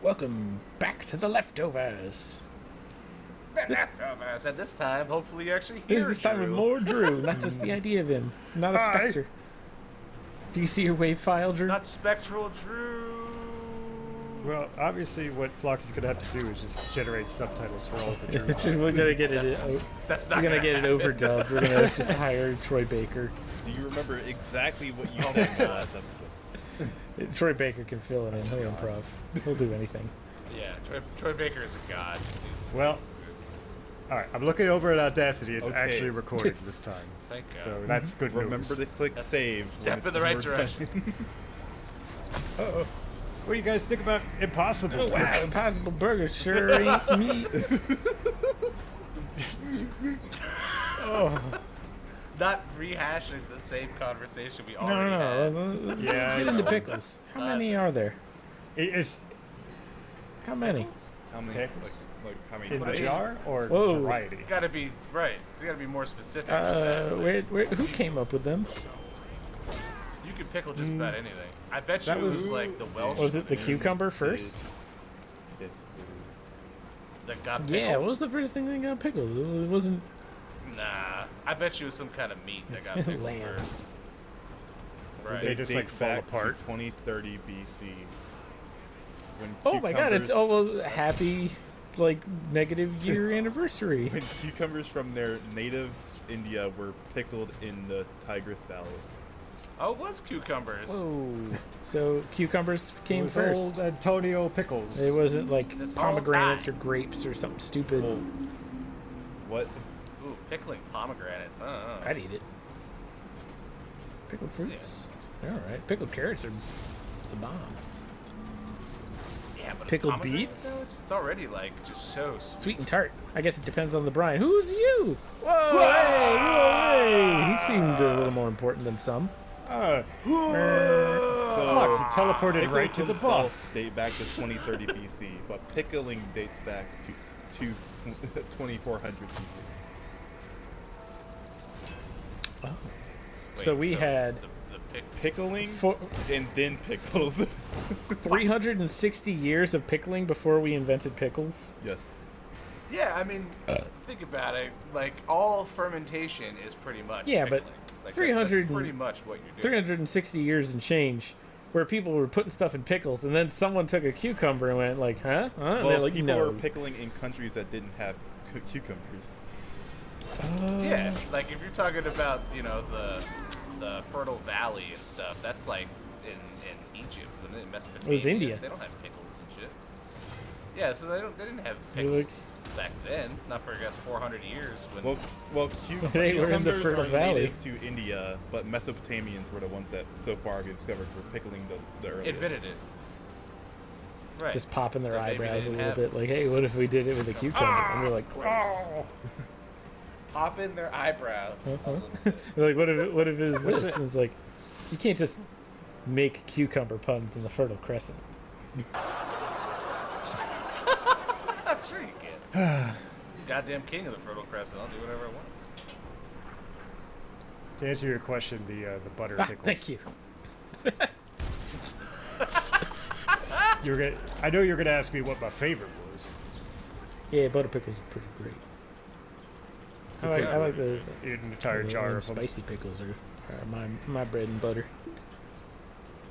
Welcome back to the leftovers. Leftovers, and this time, hopefully, you actually hear This time with Drew. more Drew, not just the idea of him, not a specter. Do you see your wave file, Drew? Not spectral Drew. Well, obviously, what Flox is going to have to do is just generate subtitles for all of the Drew. We're gonna get it. That's not We're gonna get it happen. overdubbed. We're gonna just hire Troy Baker. Do you remember exactly what you said in the last episode? Troy Baker can fill it in. He'll improv. He'll do anything. Yeah, Troy Baker is a god. Well, all right, I'm looking over at Audacity. It's Okay. actually recording this time. Thank God. So that's good news. Remember to click save. Step when in the right it's more done. direction. Uh-oh. What do you guys think about Impossible? Oh wow, Impossible Burger sure ain't meat. Oh Not rehashing the same conversation we no, already had. no, no. Let's Yeah, get I into know. pickles. How many are there? It's How many? How many? Pickles? Like how many in the types? jar or Whoa. variety? You gotta be right. You gotta be more specific. than that. Who came up with them? You can pickle just about anything. I bet you That it was was- like the Welsh. Was it the cucumber first? that got Yeah, pickled? what was the first thing that got pickled? It wasn't. Nah, I bet you it was some kind of meat that got pickled Lamb. first. They Right. just Date like fall back apart. to 2030 BC. When Oh my god, it's cucumbers- almost a happy, like, negative year anniversary. When cucumbers from their native India were pickled in the Tigris Valley. Oh, it was cucumbers. Whoa. So cucumbers It came was first. old Antonio Pickles. It wasn't like This whole pomegranates or time. grapes or something stupid. What? Ooh, pickling pomegranates. I'd eat it. Pickled fruits. All right. Pickled carrots are the bomb. Yeah, but a Pickled pomegranate, beets? though, it's already like just so sweet. Sweet and tart. I guess it depends on the brine. Who's you? Whoa, hey. He seemed a little more important than some. So, So, Flox, he teleported pickles right to the themselves boss. date back to 2030 BC, but pickling dates back to 2400 BC. So we had the Pickling four- and then pickles. 360 years of pickling before we invented pickles. Yes. Yeah, I mean, think about it. Like all fermentation is pretty much Yeah, but pickling. Like, 300 that's pretty much what you're doing. 360 years and change, where people were putting stuff in pickles, and then someone took a cucumber and went like, "Huh?" And they're Well, like, people "No." were pickling in countries that didn't have cucumbers. Yeah, like if you're talking about the Fertile Valley and stuff, that's like in Egypt and in Mesopotamia. It was India. They don't have pickles and shit. Yeah, so they didn't have They look- pickles back then. Not for I guess 400 years. When Well, They were in the cucumbers Fertile are Valley. native to India, but Mesopotamians were the ones that so far we've discovered were pickling the earliest. invented it. Right. Just popping their So maybe they eyebrows a didn't little have- bit, like, "Hey, what if we did it with a cucumber?" And we're like, gross. Pop in their eyebrows. a little bit. We're like, what if it is this? And it's like, you can't just make cucumber puns in the Fertile Crescent. I'm sure you can. Goddamn king of the Fertile Crescent. I'll do whatever I want. To answer your question, the butter Ah, pickles. thank you. I know you're gonna ask me what my favorite was. Yeah, butter pickles are pretty great. I like the Eat an entire jar of them. spicy pickles are my bread and butter.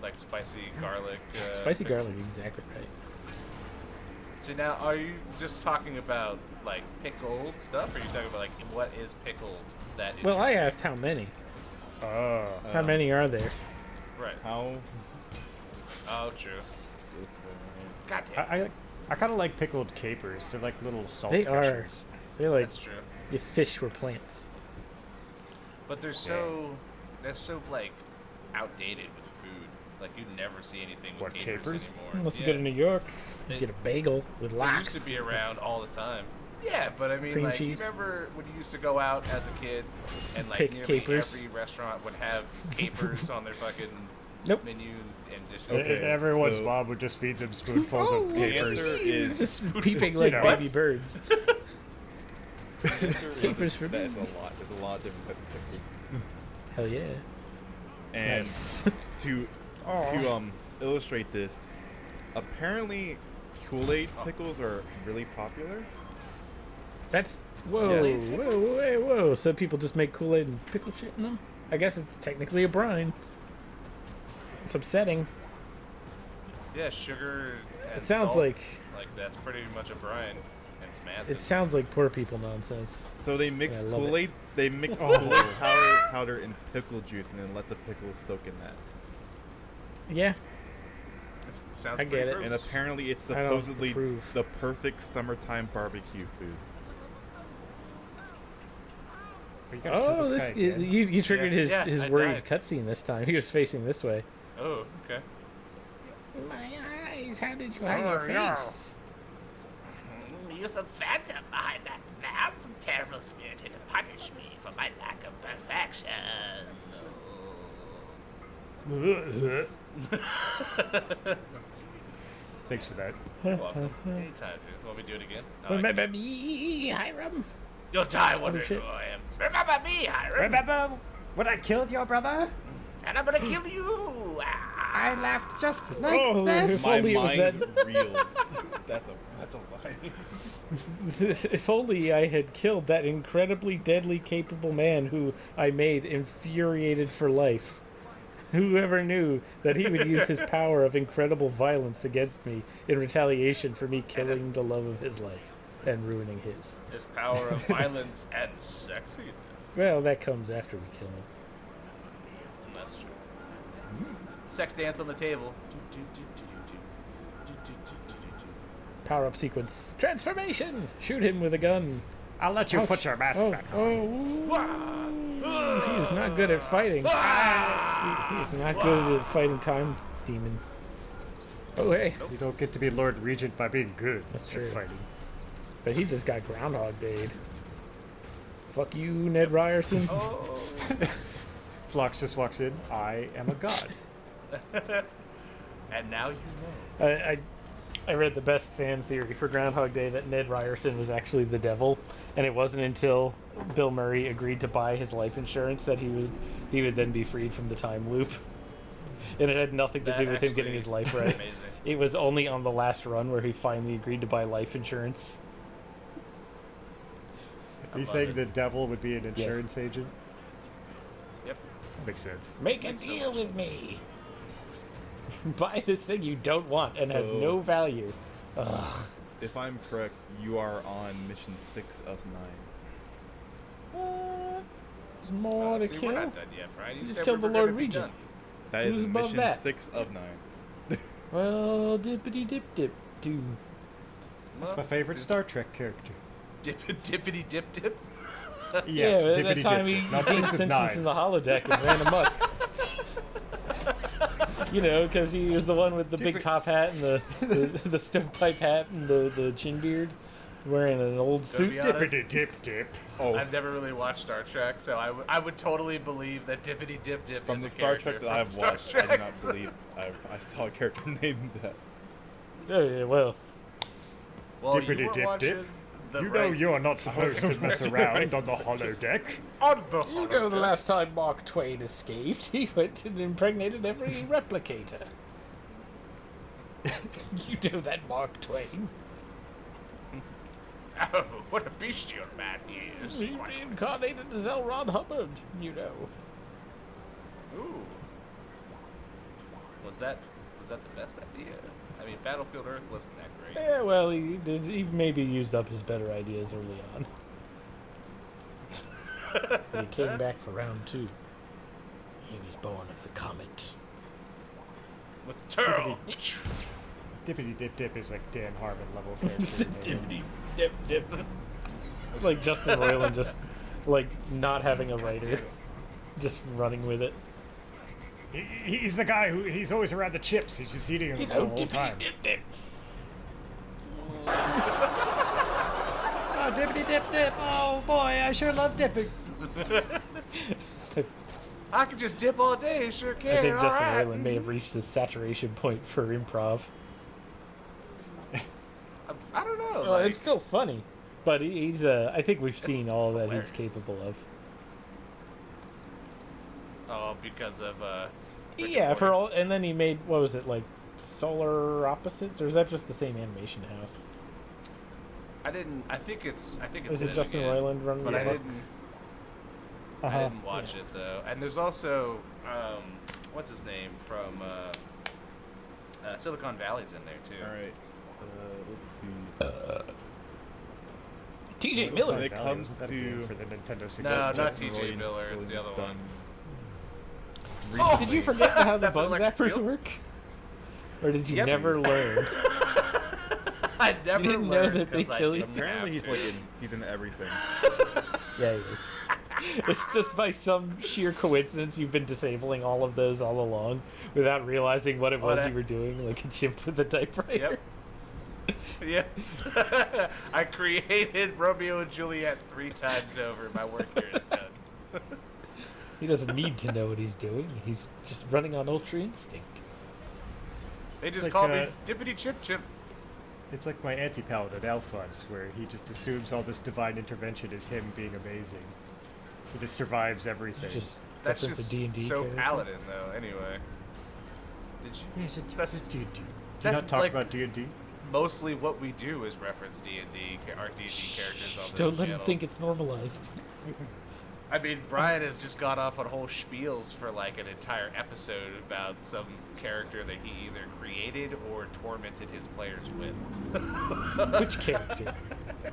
Like spicy garlic. Spicy pickles. garlic, exactly right. So now, are you just talking about like pickled stuff, or are you talking about like what is pickled? That is Well, your- I asked how many. Oh. How many are there? right. How? Oh, true. God damn. I kind of like pickled capers. They're like little salt They are. gushers. They're like That's true. if fish were plants. But they're so like outdated with food. Like you never see anything with What, capers? anymore. Unless you Yeah. go to New York, you They- get a bagel with They lox. used to be around all the time. Yeah, but I mean, Cream like, cheese. you remember when you used to go out as a kid and like Pick nearly capers. every restaurant would have capers on their fucking Nope. menu and dishes. Okay. And everyone's so- mom would just feed them spoonfuls of The capers. answer is Just peeping like know. baby birds. the answer Capers is for that's me. a lot. There's a lot of different types of pickles. Hell yeah. And Nice. to illustrate this, apparently Kool-Aid pickles are really popular. That's whoa, Yes. whoa. Some people just make Kool-Aid and pickle shit in them. I guess it's technically a brine. It's upsetting. Yeah, sugar. And It sounds salt, like that's pretty much a brine. And it's massive. it sounds like poor people nonsense. So they mix Yeah, I love it. Kool-Aid. They mix Oh. Kool-Aid powder in pickle juice and then let the pickles soak in that. Yeah, Sounds I get pretty it. gross. And apparently, it's I don't supposedly approve. the perfect summertime barbecue food. But you gotta kill oh, this guy this, again. you triggered Yeah, his I worried died. cutscene this time. He was facing this way. Oh, okay. My eyes, how did you hide your face? Use some phantom behind that mask, terrible spirit, to punish me for my lack of perfection. Thanks for that. Welcome. Anytime, dude. Want me to do it again? No, I Remember me, Hiram? You'll die wondering shit. who I am. Remember me, Hiram, Remember when I killed your brother? and I'm gonna kill you. I laughed just like Oh, this. If only it was that- reels. That's a lie. If only I had killed that incredibly deadly capable man who I made infuriated for life. Whoever knew that he would use his power of incredible violence against me in retaliation for me killing the love of his life and ruining his. His power of violence and sexiness. Well, that comes after we kill him. That's true. Sex dance on the table. Power up sequence. Transformation! Shoot him with a gun. I'll let you Ouch. put your mask back on. He is not good at fighting. He is not good at fighting time demon. Oh, hey. You don't get to be Lord Regent by being good That's at true. fighting. But he just got Groundhog Day. Fuck you, Ned Ryerson. Oh. Phlox just walks in. I am a god. And now you know. I read the best fan theory for Groundhog Day that Ned Ryerson was actually the devil, and it wasn't until Bill Murray agreed to buy his life insurance that he would then be freed from the time loop. And it had nothing to That do with him actually getting his is life right. amazing. It was only on the last run where he finally agreed to buy life insurance. Are you love saying it. the devil would be an insurance agent? Yep. That makes sense. Make a deal with me. Buy this thing you don't want and has So- no value. Ugh. If I'm correct, you are on mission 6 of 9. There's more to See, kill. we're not done yet, Brian. You just said killed we the were Lord gonna be Regent. done. That is Who's above mission that? 6 of 9. Well, dippity dip dip doo. That's my Well, favorite Star Trek character. Dippity dip dip. Yes, yeah, dippity that time dip. he Not gained 6 of sentience in 9. the holodeck and ran amok. You know, because he was the one with the big top hat and the stovepipe hat and the chin beard, wearing an old To suit. be honest, Dippity dip dip. Oh, I've never really watched Star Trek, so I would totally believe that Dippity Dip Dip from is the a Star character Trek that from I've Star watched, I do Trek. not believe I saw a character named that. Oh, yeah, well, Well, Dippity you were dip watching dip. the You know right- you're not supposed to mess around on the holodeck. on the you know the holodeck. last time Mark Twain escaped, he went and impregnated every replicator. You know that Mark Twain. Oh, what a bestial man he is. He reincarnated as L. Ron Hubbard, you know. Ooh. Was that the best idea? I mean, Battlefield Earth wasn't that great. Yeah, well, he maybe used up his better ideas early on. But he came back for round 2. He was born of the comet. With Turl. Dippity dip dip is like Dan Harmon level character. Dippity dip dip. Like Justin Roiland just like not having a writer, just running with it. He's the guy he's always around the chips. He's just eating them You the know, whole dippity time. dip dip. Oh, dippity dip dip. Oh boy, I sure love dipping. I could just dip all day, sure can. I think all Justin right. Roiland may have reached his saturation point for improv. I don't know. Well, like, it's still funny, but he's. I think we've seen all that he's hilarious. capable of. oh, because of Rick and Yeah, for Morty. all, and then he made what was it like Solar Opposites, or is that just the same animation house? I think it's. Is it them Justin again, Roiland running But the I book? didn't. Uh-huh. I didn't watch it though. And there's also what's his name from Silicon Valley's in there too. All right. Let's see. T.J. So Miller. when it comes Wasn't that a game to for the Nintendo 64? No, not Justin T.J. Roiland- Miller, it's the Roiland's other done one. Oh, did you recently. forget how the That's bug Electric zappers Field? work? Or did you Yep. never learn? I never didn't know learned that they 'cause I kill you? didn't Apparently, have to. he's in everything. Yeah, he is. It's just by some sheer coincidence you've been disabling all of those all along without realizing what it was What you were doing, like a chimp with a typewriter. Yep. I created Romeo and Juliet 3 times over. My work here is done. He doesn't need to know what he's doing. He's just running on ultra instinct. They just like, call me Dippity Chip Chip. It's like my anti-paladin Alphonse, where he just assumes all this divine intervention is him being amazing. He just survives everything. Just That's reference just a D&D so character. Paladin, though. Anyway, did you? Yes, That's- do you that's not talk like- about D&D? Mostly what we do is reference D&D, our D&D characters on this Don't let him channel. think it's normalized. I mean, Brian has just gone off on whole spiels for like an entire episode about some character that he either created or tormented his players with. Which character?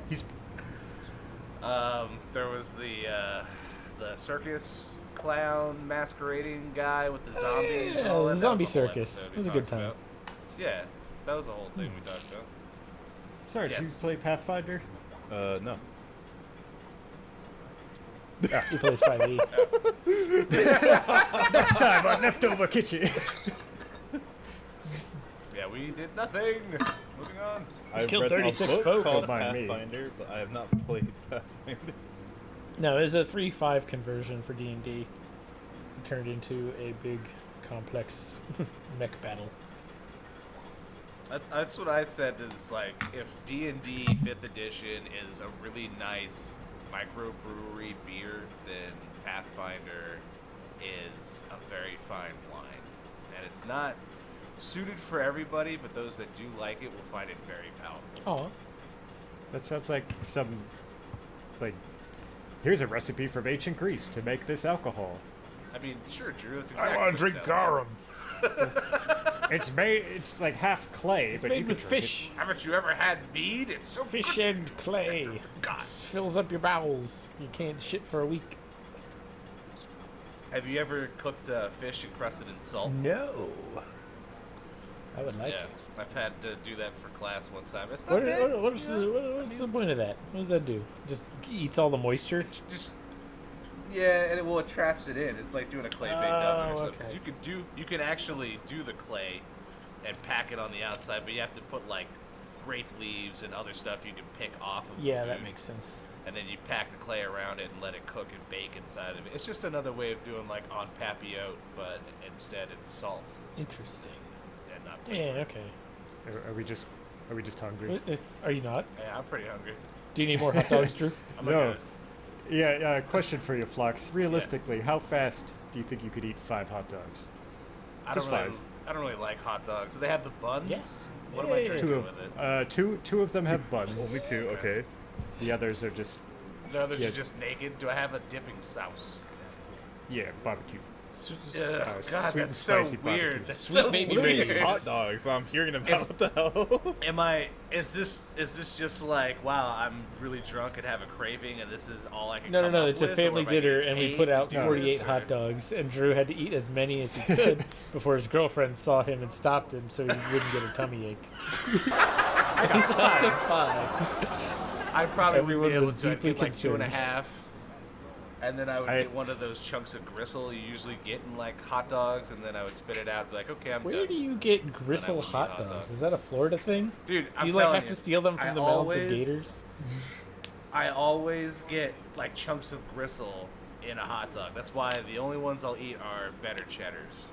He's There was the circus clown masquerading guy with the zombies. and yeah, all the that. That zombie was the whole circus. episode It we was a good talked time. about. Yeah, that was the whole thing we talked about. sorry. Did you Yes. play Pathfinder? No. He plays 5e. Next time on Leftover Kitchen. Yeah, we did nothing. Moving on. I've killed read a 36 book folk. called Don't mind me. Pathfinder, but I have not played Pathfinder. No, it was a 3-5 conversion for D&D. It turned into a big, complex mech battle. That's what I said is like if D&D 5th edition is a really nice microbrewery beer, then Pathfinder is a very fine wine. And it's not suited for everybody, but those that do like it will find it very palatable. Aw. That sounds like some, like, here's a recipe from ancient Greece to make this alcohol. I mean, sure, Drew, it's exactly I want what to drink it sounds garum. It's made. It's like half clay, It's but you made can with drink fish. like. Haven't you ever had mead? It's so Fish good. and clay. God. Fills up your bowels. You can't shit for a week. Have you ever cooked fish encrusted in salt? No. I would like Yeah, to. I've had to do that for class one time. It's not bad. What's the point of that? What does that do? Just eats all the moisture? Just yeah, and it traps it in. It's like doing a clay baked oven or Oh, something. okay. You can actually do the clay and pack it on the outside, but you have to put like grape leaves and other stuff you can pick off of. Yeah, the that food. makes sense. And then you pack the clay around it and let it cook and bake inside of it. It's just another way of doing like on papillote, but instead it's salt Interesting. and not Yeah, paper. okay. Are we just hungry? Are you not? Yeah, I'm pretty hungry. Do you need more hot dogs, Drew? I'm No. gonna- Yeah. Question for you, Flux. Realistically, how fast do you think you could eat 5 hot dogs? I Just don't really, 5. I don't really like hot dogs. Do they have the buns? Yes. What am I Yeah. drinking Two of with it? two of them have buns. Only 2, okay. The others are just The others Yeah. are just naked. Do I have a dipping sauce? barbecue. Ugh, God, sweet and that's so spicy weird. barbecue. That's Sweet so baby weird. rays. Hot dogs. I'm hearing about what the hell. Is this just like, wow, I'm really drunk and have a craving and this is all I can No, come no. up It's a with, family or am I dinner, getting and we paid put to out do 48 this, hot or- dogs, and Drew had to eat as many as he could before his girlfriend saw him and stopped him so he wouldn't get a tummy ache. I got to 5. I probably Everyone would be able was to I'd deeply get like 2.5. concerned. And then I would I- get one of those chunks of gristle you usually get in like hot dogs, and then I would spit it out and be like, okay, I'm Where done. do you get gristle would eat hot hot dogs? dogs. Is that a Florida thing? Dude, Do I'm you like telling have to steal them from I the mouths of always- gators? I always get like chunks of gristle in a hot dog. That's why the only ones I'll eat are better cheddars.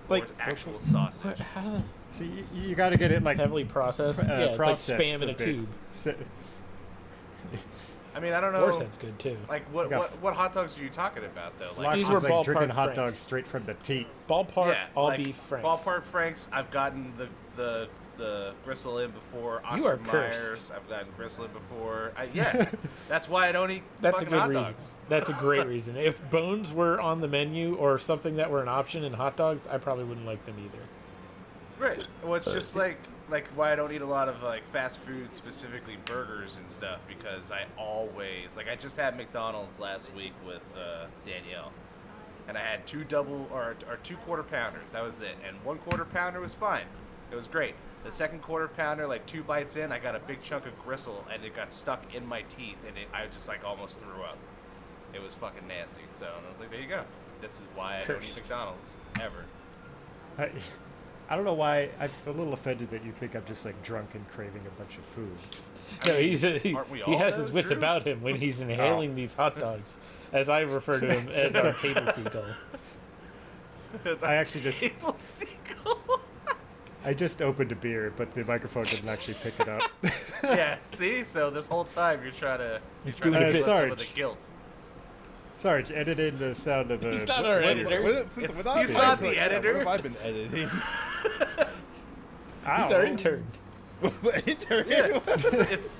Like or actual sausage. What, how So you got to get it like heavily processed? Yeah, it's like processed spam in a bit. tube. So- I mean, I don't know. Warhead's good too. Like, I got what hot dogs are you talking about though? Like, Lots These is were like ballpark drinking hot Franks. dogs straight from the teat. Ballpark, yeah, all like beef Franks. Ballpark Franks. I've gotten the gristle in before. Oscar You are Myers, cursed. I've gotten gristle in before. Yeah, that's why I don't eat That's a fucking good hot reason. dogs. That's a great reason. If bones were on the menu or something that were an option in hot dogs, I probably wouldn't like them either. Right. Well, it's just like why I don't eat a lot of like fast food, specifically burgers and stuff, because I always I just had McDonald's last week with Danielle, and I had two quarter pounders. That was it, and 1 quarter pounder was fine. It was great. The second quarter pounder, like 2 bites in, I got a big chunk of gristle, and it got stuck in my teeth, and I just like almost threw up. It was fucking nasty. So I was like, there you go. This is why I don't eat Cursed. McDonald's ever. I don't know why. I'm a little offended that you think I'm just like drunk and craving a bunch of food. No, he aren't we he all, has though, his wits Drew? about him when he's inhaling these hot dogs, as I refer to him as our table seagull. I actually just Table seagull. I just opened a beer, but the microphone didn't actually pick it up. Yeah, see? So this whole time you're trying to He's kill doing a bit. some of the Sarge. guilt. Sarge, edit in the sound of a. He's not our editor. He's not the editor. What have I been editing? Ow. He's our intern. Intern. Yeah, it's.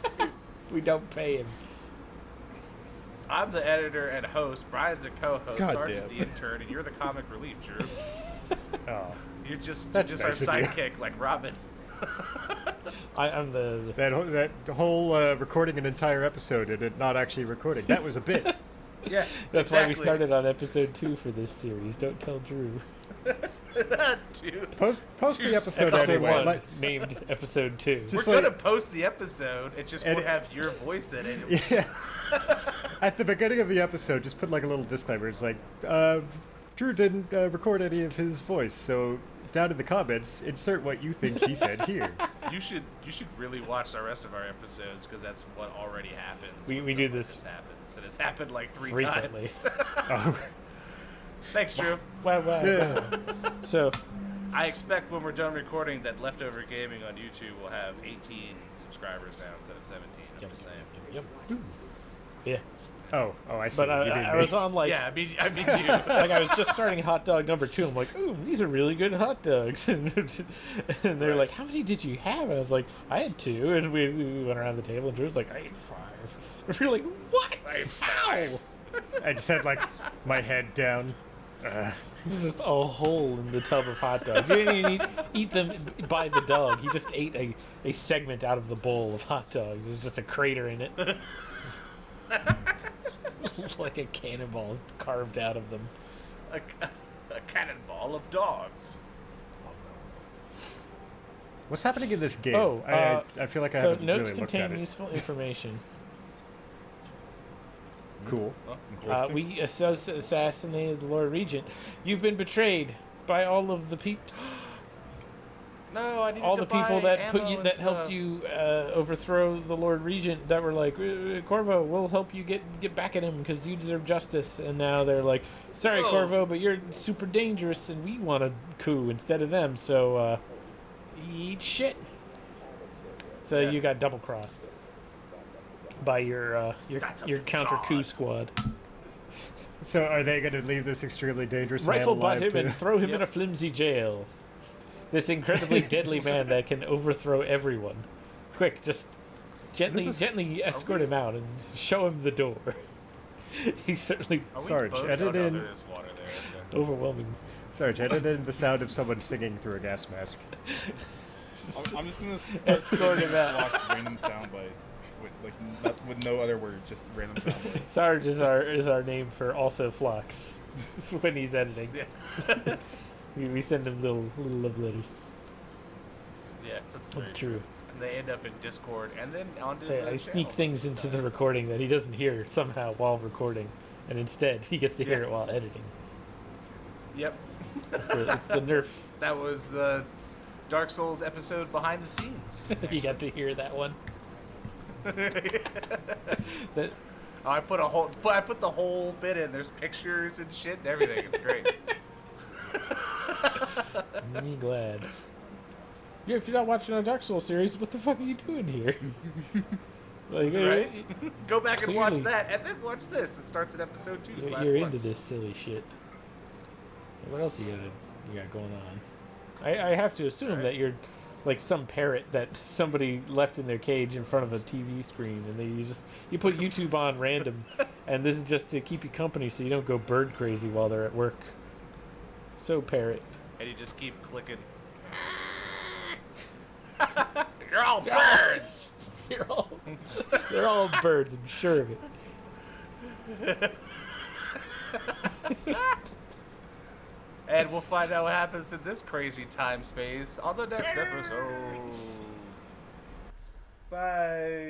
We don't pay him. I'm the editor and host. Brian's a co-host. God Sarge is damn. the intern, and you're the comic relief, Drew. Oh, You're just That's our nice of you. sidekick, like Robin. I'm the. that whole recording an entire episode and it not actually recording. That was a bit. Yeah, That's why we exactly. started on episode 2 for this series. Don't tell Drew. Dude, Post the episode Episode anyway. 1, Like, named episode 2. we're just gonna like- post the episode. It just won't Edit- have your voice in it. yeah. At the beginning of the episode, just put like a little disclaimer. It's like, Drew didn't record any of his voice, so down in the comments, insert what you think he said here. You should really watch the rest of our episodes because that's what already happens. We when do something this like happens, and it's happened like 3 frequently. times. Oh, Thanks, Drew. Wow. yeah. So, I expect when we're done recording that Leftover Gaming on YouTube will have 18 subscribers now instead of 17. I'm just saying. yep. Yeah. Oh, I see. But You mean I me. was on like. Yeah, I mean you. Like I was just starting hot dog number 2. I'm like, ooh, these are really good hot dogs. And they're Right. like, how many did you have? And I was like, I had 2. And we went around the table, and Drew was like, I ate 5. And we were like, what? I ate How? I just had like my head down. There's just a hole in the tub of hot dogs. He didn't even eat them by the dog. He just ate a segment out of the bowl of hot dogs. There was just a crater in it. Like a cannonball carved out of them. a cannonball of dogs. What's happening in this game? Oh, I feel like I so haven't notes really looked at contain it. useful information. Cool. We assassinated the Lord Regent. You've been betrayed by all of the peeps. No, I need All to the people buy that put ammo you and that helped stuff. you overthrow the Lord Regent, that were like, Corvo, we'll help you get back at him because you deserve justice. And now they're like, sorry, Whoa. Corvo, but you're super dangerous, and we want a coup instead of them. So eat shit. So Yeah. you got double crossed by your That's a counter coup bizarre. squad. So are they going to leave this extremely dangerous Rifle man butt alive him and throw him in a Yep. flimsy jail. This incredibly deadly man that can overthrow everyone. Quick, just gently escort him out and show him the door. He certainly Are we Sarge, both- edit oh, no, in- there is water there. Okay. overwhelming. Sarge, edit in the sound of someone singing through a gas mask. I'm just gonna Escort him out. watch random sound bites with no other word, just random sound bites. Sarge is our name for also Flux when he's editing. Yeah. We send him little love letters. Yeah, that's That's very true. And they end up in Discord and then onto Hey, the I sneak channel. things into the recording that he doesn't hear somehow while recording, and instead he gets to hear Yeah. it while editing. Yep. It's the nerf. That was the Dark Souls episode behind the scenes. You got to hear that one. That Oh, I put the whole bit in. There's pictures and shit and everything. It's great. me glad. Yeah, if you're not watching our Dark Souls series, what the fuck are you doing here? Like, Right? Go back and watch Clearly. that, and then watch this. It starts at episode 2. You're into this silly shit. What else you got going on? I have to assume that you're like some parrot that somebody left in their cage in front of a TV screen, and then you put YouTube on random, and this is just to keep you company so you don't go bird crazy while they're at work. So parrot. And you just keep clicking. You're all birds! They're all birds, I'm sure of it. And we'll find out what happens in this crazy time space on the next episode. Bye.